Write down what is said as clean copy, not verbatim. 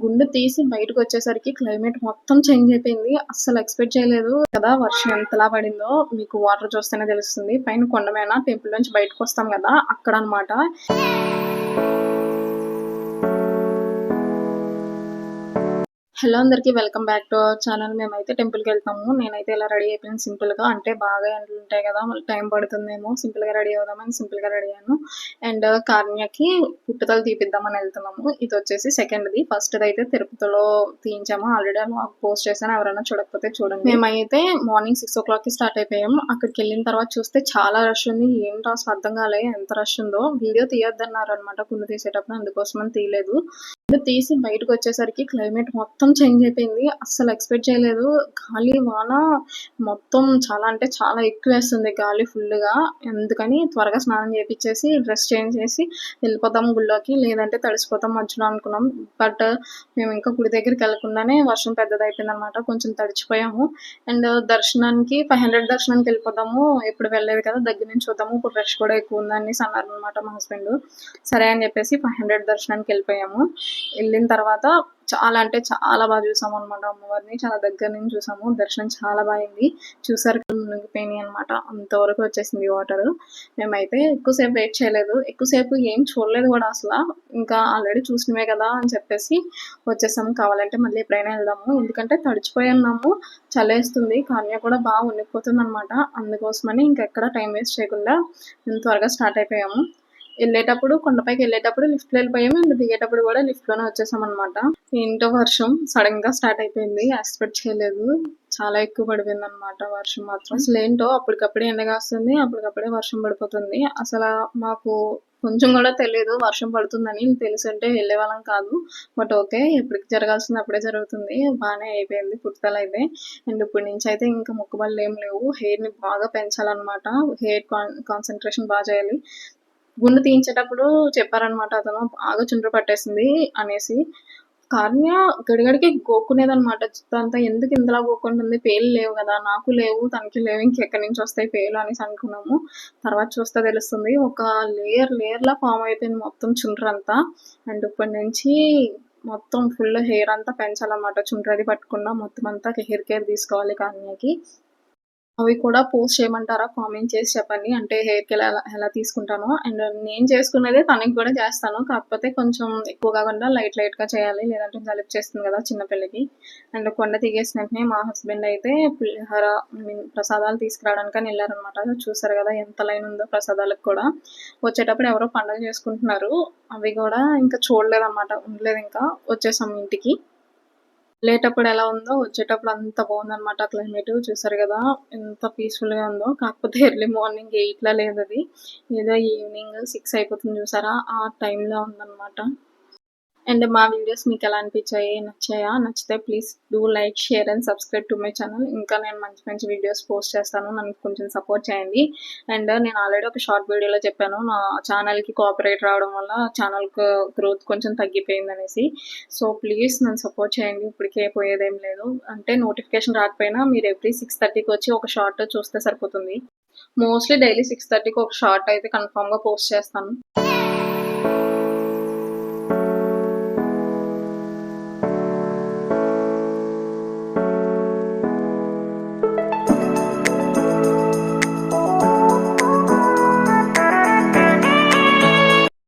గుండు తీసి బయటకొచ్చేసరికి క్లైమేట్ మొత్తం చేంజ్ అయిపోయింది. అస్సలు ఎక్స్‌పెక్ట్ చేయలేదు కదా! వర్షం ఎంతలా పడిందో. మీకు వాటర్ చూస్తేనే తెలుస్తుంది. పైన కొండ మీద టెంపుల్ నుంచి బయటకొస్తాం గదా! అక్కడనమాట. హలో అందరికీ welcome back to our channel. మేమైతే టెంపుల్‌కి వెళ్తాము. నేనైతే ఇలా రెడీ అయిపోయాను సింపుల్‌గా. అంటే బాగా ఎండలు ఉంటాయి కదా! మళ్ళీ టైం పడుతుందేమో సింపుల్‌గా రెడీ అవుదామని సింపుల్‌గా రెడీ అయ్యాను. అండ్ కారుణ్యకి పుట్టుకలు తీపిద్దామని వెళ్తున్నాము. ఇదొచ్చేసి సెకండ్‌ది. ఫస్ట్‌దయితే తిరుపతిలో తీయించాము. ఆల్రెడీ పోస్ట్ చేశాను. ఎవరైనా చూడకపోతే చూడండి. మేమైతే మార్నింగ్ 6:00కి స్టార్ట్ అయిపోయాము. అక్కడికెళ్ళిన తర్వాత చూస్తే చాలా రష్ ఉంది. ఏంటో అసలు అర్థం కాలే ఎంత రష్ ఉందో. వీడియో తీయొద్దన్నారనమాట గుండు తీసేటప్పుడు. అందుకోసమని తీయలేదు. తీసి బయటకొచ్చేసరికి క్లైమేట్ మొత్తం చేంజ్ అయిపోయింది. అస్సలు ఎక్స్‌పెక్ట్ చేయలేదు. గాలి, వాన మొత్తం చాలా అంటే చాలా ఎక్కువేస్తుంది గాలి ఫుల్లుగా. అందుకని త్వరగా స్నానం చేపిచ్చేసి, డ్రెస్ చేంజ్ చేసి వెళ్ళిపోదాం గుడిలోకి. లేదంటే తడిసిపోతాం మధ్యలో అనుకున్నాం. బట్ మేమింకా గుడి దగ్గరికెళ్ళకుండానే వర్షం పెద్దదయిపోయిందనమాట. కొంచెం తడిచిపోయాము. అండ్ దర్శనానికి 500 దర్శనానికెళ్ళిపోదాము. ఎప్పుడు వెళ్ళలేదు కదా! దగ్గర నుంచి చూద్దాము. ఇప్పుడు రష్ కూడా ఎక్కువుందనేసి అన్నారనమాట మా హస్బెండు. సరే అని చెప్పేసి 500 దర్శనానికెళ్ళిపోయాము. వెళ్ళిన తర్వాత చాలా అంటే చాలా బాగా చూసామనమాట అమ్మవారిని. చాలా దగ్గర నుంచి చూసాము. దర్శనం చాలా బాగయింది. చూసారు కదా మునిగిపోయినాయి అనమాట. అంతవరకు వచ్చేసింది వాటరు. మేమైతే ఎక్కువసేపు వెయిట్ చేయలేదు. ఎక్కువసేపు ఏం చూడలేదు కూడా అసల. ఇంకా ఆల్రెడీ చూసినవే కదా అని చెప్పేసి వచ్చేసాము. కావాలంటే మళ్ళీ ఎప్పుడైనా వెళ్దాము. ఎందుకంటే తడిచిపోయి ఉన్నాము. చలేస్తుంది. కాన్య కూడా బాగా వణికిపోతుందనమాట. అందుకోసమని ఇంకెక్కడ టైం వేస్ట్ చేయకుండా మేము త్వరగా స్టార్ట్ అయిపోయాము. వెళ్ళేటప్పుడు కొండపైకి వెళ్ళేటప్పుడు లిఫ్ట్లో వెళ్ళిపోయాము. అండ్ దిగేటప్పుడు కూడా లిఫ్ట్‌లోనే వచ్చేసామనమాట. ఏంటో వర్షం సడన్‌గా స్టార్ట్ అయిపోయింది. ఎక్స్‌పెక్ట్ చేయలేదు. చాలా ఎక్కువ పడిపోయిందనమాట వర్షం మాత్రం. అసలేంటో అప్పటికప్పుడే ఎండ కాస్తుంది. అప్పటికప్పుడే వర్షం పడిపోతుంది. అసల మాకు కొంచెం కూడా తెలీదు వర్షం పడుతుందని. తెలుసుంటే వెళ్ళేవాళ్ళం కాదు. But okay. ఎప్పటికి జరగాల్సింది అప్పుడే జరుగుతుంది. బానే అయిపోయింది పుట్టుకలైతే. అండ్ ఇప్పటి నుంచి అయితే ఇంకా మొక్కుబడులేం లేవు. హెయిర్‌ని బాగా పెంచాలనమాట. హెయిర్ కాన్సంట్రేషన్ బాగా చేయాలి. గుండు తీయించేటప్పుడు చెప్పారనమాట అతను. బాగా చుండ్రు పట్టేసింది అనేసి. కారుణ్య గడిగడికి గోక్కునేదనమాట జుత్తంతా. ఎందుకు ఇంతలా గోక్కుంటుంది? పేలు లేవు గదా! నాకు లేవు, తనకి లేవు. ఇంకెక్కడి నుంచి వస్తాయి పేలు అనేసి అనుకున్నాము. తర్వాత చూస్తే తెలుస్తుంది. ఒక లేయర్‌లా ఫార్మ్ అయిపోయింది మొత్తం చుండ్రంతా. అండ్ ఇప్పటి నుంచి మొత్తం ఫుల్ హెయిర్ అంతా పెంచాలనమాట. చుండ్రది పట్టకుండా మొత్తం అంతా హెయిర్ కేర్ తీసుకోవాలి కారుణ్యకి. అవి కూడా పోస్ట్ చేయమంటారా? కామెంట్ చేసి చెప్పండి. అంటే హెయిర్‌కి ఎలా తీసుకుంటానో. అండ్ నేను చేసుకునేదే తనకి కూడా చేస్తాను. కాకపోతే కొంచెం ఎక్కువ కాకుండా లైట్‌గా చేయాలి. లేదంటే జలుబు చేస్తుంది కదా చిన్న పిల్లకి. అండ్ కొండ దిగేసిన వెంటనే మా హస్బెండ్ అయితే పులిహోర ప్రసాదాలు తీసుకురావడానికని ఎళ్లారనమాట. చూసారు కదా ఎంత లైన్ ఉందో ప్రసాదాలకు కూడా. వచ్చేటప్పుడు ఎవరో పండగ చేసుకుంటున్నారు. అవి కూడా ఇంకా చూడలేదనమాట. ఉండలేదు ఇంకా. వచ్చేసాం ఇంటికి. వెళ్ళేటప్పుడు ఎలా ఉందో వచ్చేటప్పుడు అంత బాగుందనమాట క్లైమేట్. చూసారు కదా ఎంత పీస్‌ఫుల్‌గా ఉందో. కాకపోతే ఎర్లీ మార్నింగ్ 8లా లేదది. ఏదో ఈవినింగ్ 6 అయిపోతుంది చూసారా? ఆ టైంలో ఉందనమాట. అండ్ మా వీడియోస్ మీకు ఎలా అనిపించాయి? నచ్చాయా? నచ్చితే please do like, share and subscribe to my channel. ఇంకా నేను మంచి వీడియోస్ పోస్ట్ చేస్తాను. నన్ను కొంచెం సపోర్ట్ చేయండి. అండ్ నేను ఆల్రెడీ ఒక షార్ట్ వీడియోలో చెప్పాను. నా ఛానల్‌కి కాపీరైట్ రావడం వల్ల ఛానల్‌కు గ్రోత్ కొంచెం తగ్గిపోయిందనేసి. సో ప్లీజ్ నన్ను సపోర్ట్ చేయండి. ఇప్పటికే పోయేదేం లేదు. అంటే నోటిఫికేషన్ రాకపోయినా మీరు ఎవ్రీ 6:30కి వచ్చి ఒక షార్ట్ చూస్తే సరిపోతుంది. మోస్ట్‌లీ డైలీ 6:30కి ఒక షార్ట్ అయితే కన్ఫర్మ్‌గా పోస్ట్ చేస్తాను.